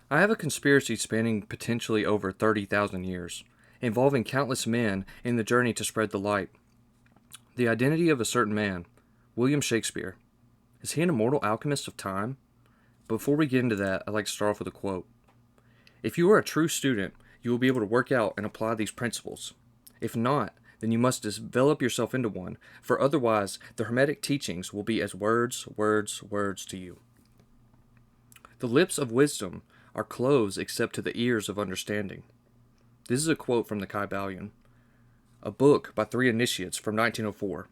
I have a conspiracy spanning potentially over 30,000 years, involving countless men in the journey to spread the light. The identity of a certain man, William Shakespeare. Is he an immortal alchemist of time? Before we get into that, I'd like to start off with a quote. If you are a true student, you will be able to work out and apply these principles. If not, then you must develop yourself into one, for otherwise the Hermetic teachings will be as words, words, words to you. The lips of wisdom are closed except to the ears of understanding. This is a quote from the Kybalion, a book by three initiates from 1904.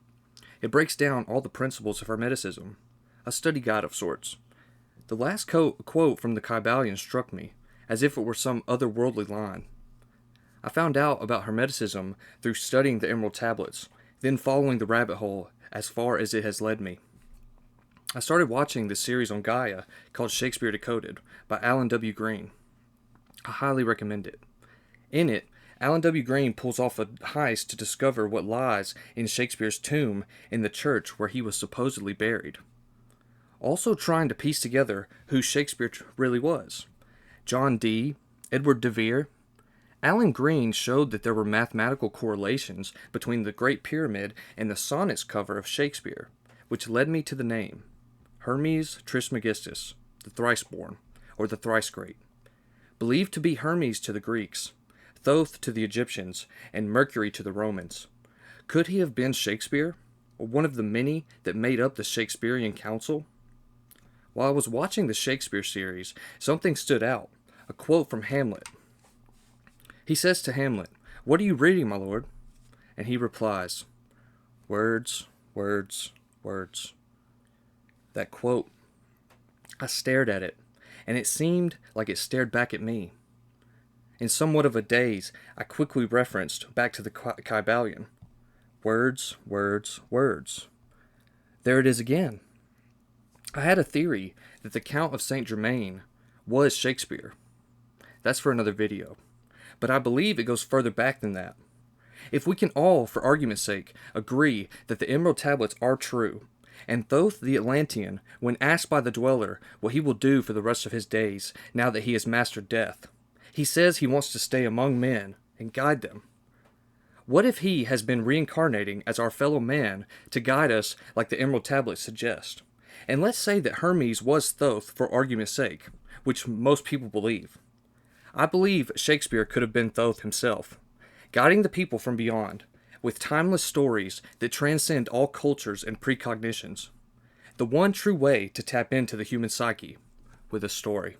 It breaks down all the principles of Hermeticism, a study guide of sorts. The last quote from the Kybalion struck me, as if it were some otherworldly line. I found out about Hermeticism through studying the Emerald Tablets, then following the rabbit hole as far as it has led me. I started watching this series on Gaia called Shakespeare Decoded by Alan W. Green. I highly recommend it. In it, Alan W. Green pulls off a heist to discover what lies in Shakespeare's tomb in the church where he was supposedly buried. Also trying to piece together who Shakespeare really was. John Dee, Edward de Vere. Alan Green showed that there were mathematical correlations between the Great Pyramid and the sonnets cover of Shakespeare, which led me to the name, Hermes Trismegistus, the thrice-born, or the thrice-great. Believed to be Hermes to the Greeks, Thoth to the Egyptians, and Mercury to the Romans. Could he have been Shakespeare, or one of the many that made up the Shakespearean Council? While I was watching the Shakespeare series, something stood out, a quote from Hamlet. He says to Hamlet, "What are you reading, my lord?" And he replies, "Words, words, words." That quote, I stared at it, and it seemed like it stared back at me. In somewhat of a daze, I quickly referenced back to the Kybalion. Words, words, words. There it is again. I had a theory that the Count of Saint Germain was Shakespeare. That's for another video. But I believe it goes further back than that. If we can all, for argument's sake, agree that the Emerald Tablets are true, and Thoth the Atlantean, when asked by the Dweller what he will do for the rest of his days now that he has mastered death, he says he wants to stay among men and guide them. What if he has been reincarnating as our fellow man to guide us like the Emerald Tablets suggest? And let's say that Hermes was Thoth for argument's sake, which most people believe. I believe Shakespeare could have been Thoth himself, guiding the people from beyond, with timeless stories that transcend all cultures and precognitions. The one true way to tap into the human psyche, with a story.